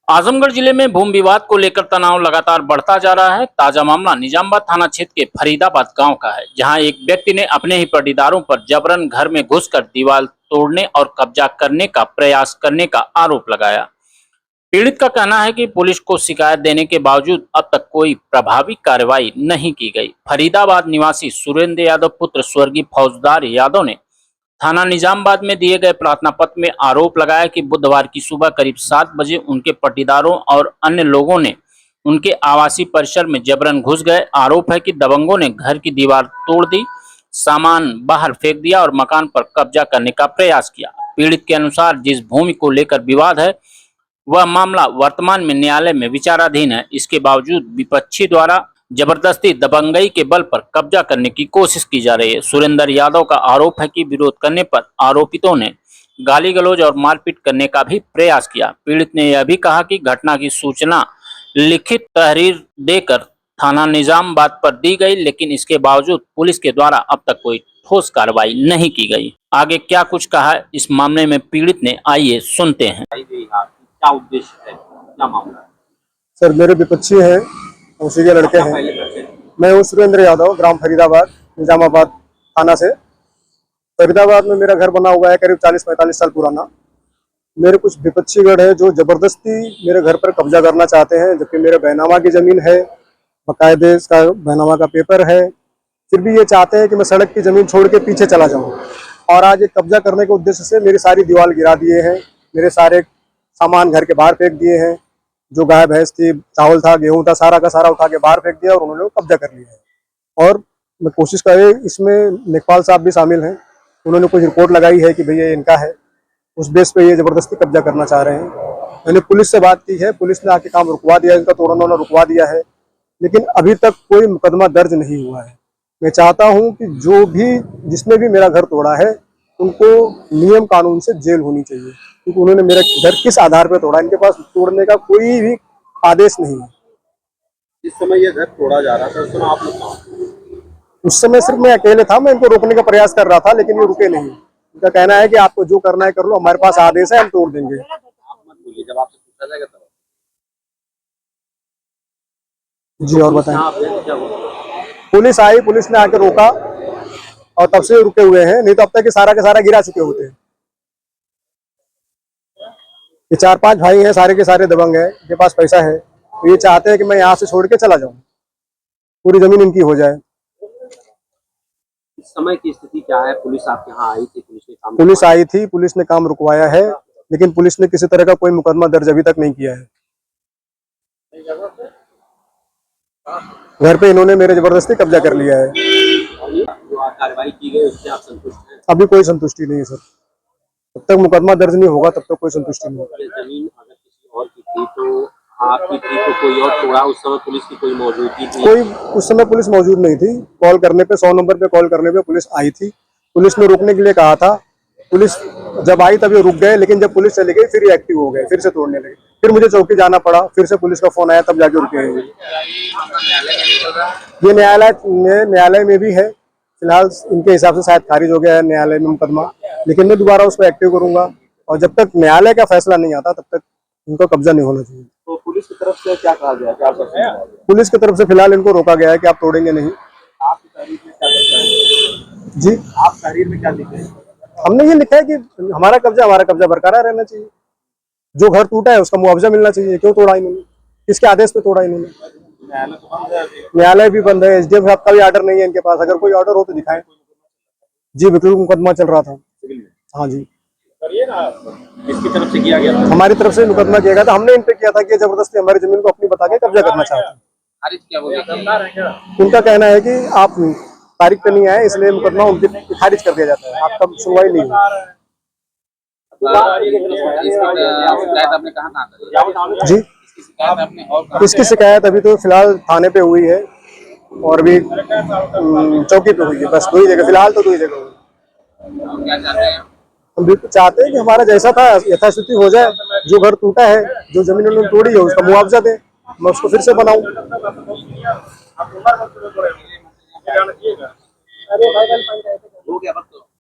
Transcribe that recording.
आजमगढ़ जिले में भूमि विवाद को लेकर तनाव लगातार बढ़ता जा रहा है। ताजा मामला निजामबाद थाना क्षेत्र के फरीदाबाद गांव का है, जहां एक व्यक्ति ने अपने ही पट्टीदारों पर जबरन घर में घुसकर दीवार तोड़ने और कब्जा करने का प्रयास करने का आरोप लगाया। पीड़ित का कहना है कि पुलिस को शिकायत देने के बावजूद अब तक कोई प्रभावी कार्रवाई नहीं की गई। फरीदाबाद निवासी सुरेंद्र यादव पुत्र स्वर्गीय फौजदार यादव ने थाना निजामबाद में दिए गए प्रार्थना पत्र में आरोप लगाया कि बुधवार की सुबह करीब 7 बजे उनके पट्टीदारों और अन्य लोगों ने उनके आवासीय परिसर में जबरन घुस गए। आरोप है कि दबंगों ने घर की दीवार तोड़ दी, सामान बाहर फेंक दिया और मकान पर कब्जा करने का प्रयास किया। पीड़ित के अनुसार जिस भूमि को लेकर विवाद है वह मामला वर्तमान में न्यायालय में विचाराधीन है। इसके बावजूद विपक्षी द्वारा जबरदस्ती दबंगई के बल पर कब्जा करने की कोशिश की जा रही है। सुरेंद्र यादव का आरोप है कि विरोध करने पर आरोपितों ने गाली गलौज और मारपीट करने का भी प्रयास किया। पीड़ित ने यह भी कहा कि घटना की सूचना लिखित तहरीर देकर थाना निजामबाद पर दी गई, लेकिन इसके बावजूद पुलिस के द्वारा अब तक कोई ठोस कार्रवाई नहीं की गई। आगे क्या कुछ कहा इस मामले में पीड़ित ने, आइए सुनते हैं। क्या उद्देश्य है, क्या मामला है? सर, मेरे विपक्षी हैं, उसी के लड़के हैं। मैं हूँ सुरेंद्र यादव, ग्राम फरीदाबाद, निजामाबाद थाना से। फरीदाबाद में मेरा घर बना हुआ है करीब 40-45 साल पुराना। मेरे कुछ विपक्षी गण है जो जबरदस्ती मेरे घर पर कब्जा करना चाहते हैं, जबकि मेरे बैनामा की जमीन है, बाकायदे इसका बैनामा का पेपर है। फिर भी ये चाहते हैं कि मैं सड़क की जमीन छोड़ के पीछे चला जाऊँ, और आज ये कब्जा करने के उद्देश्य से मेरी सारी दीवार गिरा दिए हैं, मेरे सारे सामान घर के बाहर फेंक दिए हैं। जो गाय भैंस थी, चावल था, गेहूं था, सारा का सारा उठा के बाहर फेंक दिया और उन्होंने कब्जा कर लिया है। और मैं कोशिश करे, इसमें लेखपाल साहब भी शामिल हैं, उन्होंने कुछ रिपोर्ट लगाई है कि भैया इनका है, उस बेस पे ये जबरदस्ती कब्जा करना चाह रहे हैं। मैंने पुलिस से बात की है, पुलिस ने आके काम रुकवा दिया, इनका तोड़ना उन्होंने रुकवा दिया है, लेकिन अभी तक कोई मुकदमा दर्ज नहीं हुआ है। मैं चाहता हूँ कि जो भी जिसने भी मेरा घर तोड़ा है उनको नियम कानून से जेल होनी चाहिए, क्योंकि उन्होंने मेरा घर किस आधार पर तोड़ा, इनके पास तोड़ने का कोई भी आदेश नहीं है। इस समय ये घर तोड़ा जा रहा था, उस समय आप लोग उस समय सिर्फ मैं अकेले था, मैं इनको रोकने का प्रयास कर रहा था, लेकिन ये रुके नहीं। उनका कहना है कि आपको जो करना है कर लो, हमारे पास आदेश है, हम तोड़ देंगे। आप मत बोलिए, जब आपसे पूछा जाएगा तब। जी, और बताएं। पुलिस आई, पुलिस ने आके रोका और तब से रुके हुए हैं, नहीं तो अब तक सारा के सारा गिरा चुके होते हैं। ये 4-5 भाई हैं, सारे के सारे दबंग हैं, इनके पास पैसा है, तो ये चाहते हैं कि मैं यहाँ से छोड़ के चला जाऊं, पूरी जमीन इनकी हो जाए। इस समय की स्थिति क्या है? पुलिस आपके यहाँ आई थी? पुलिस आई थी, पुलिस ने काम रुकवाया है, लेकिन पुलिस ने किसी तरह का कोई मुकदमा दर्ज अभी तक नहीं किया है। घर पे इन्होंने मेरे जबरदस्ती कब्जा कर लिया है। कार्रवाई की गई, उससे आप संतुष्ट हैं? अभी कोई संतुष्टि नहीं है सर, जब तक मुकदमा दर्ज नहीं होगा तब तक कोई संतुष्टि नहीं होगी। जमीन अगर किसी और की थी तो आपकी थी, तो कोई और तोड़ा, उस समय पुलिस की कोई मौजूदगी थी? कोई उस समय पुलिस मौजूद नहीं थी। कॉल करने पे 100 नंबर पे कॉल करने पे पुलिस आई थी, पुलिस ने रोकने के लिए कहा था। पुलिस जब आई तब ये रुक गए, लेकिन जब पुलिस चली गई फिर ये एक्टिव हो गए, फिर से तोड़ने लगे। फिर मुझे चौकी जाना पड़ा, फिर से पुलिस का फोन आया, तब जाके रुके हैं। ये न्यायालय में भी है, फिलहाल इनके हिसाब से शायद खारिज हो गया है न्यायालय में मुकदमा, लेकिन मैं दोबारा उसको एक्टिव करूंगा, और जब तक न्यायालय का फैसला नहीं आता तब तक इनका कब्जा नहीं होना चाहिए। तो पुलिस की तरफ से क्या कहा गया? पुलिस की तरफ से फिलहाल इनको रोका गया है कि आप तोड़ेंगे नहीं। आपकी तहरीर में क्या लिखा है? जी, आप तहरीर में क्या लिखे हैं? हमने ये लिखा है कि हमारा कब्जा बरकरार रहना चाहिए, जो घर टूटा है उसका मुआवजा मिलना चाहिए। क्यों तोड़ा इन्होंने, किसके आदेश पे तोड़ा इन्होंने? न्यायालय भी बंद है, एसडीएम साहब का भी ऑर्डर नहीं है इनके पास। अगर कोई ऑर्डर हो तो दिखाएं। जी, बिल्कुल मुकदमा चल रहा था। हाँ जी, किसकी तरफ से किया गया था? हमारी तरफ से मुकदमा किया गया था, हमने इन पे किया था कि जबरदस्ती हमारी जमीन को अपनी बता के कब्जा करना चाहते हैं। खारिज क्या बोले? उनका कहना है कि आप तारीख पे नहीं आए, इसलिए मुकदमा उनकी खारिज कर दिया जाता है, आपका सुनवाई नहीं हुई। आपने कहा जी, इसकी शिकायत अभी तो फिलहाल थाने पे हुई है, और भी चौकी पे हुई है, बस 2 ही जगह फिलहाल, तो 2 ही जगह हुई। क्या चाहते हैं? हम भी चाहते हैं कि हमारा जैसा था यथास्थिति हो जाए, जो घर टूटा है, जो जमीन उन्होंने तोड़ी है, उसका मुआवजा दें, मैं उसको फिर से बनाऊं। हो गया वक्त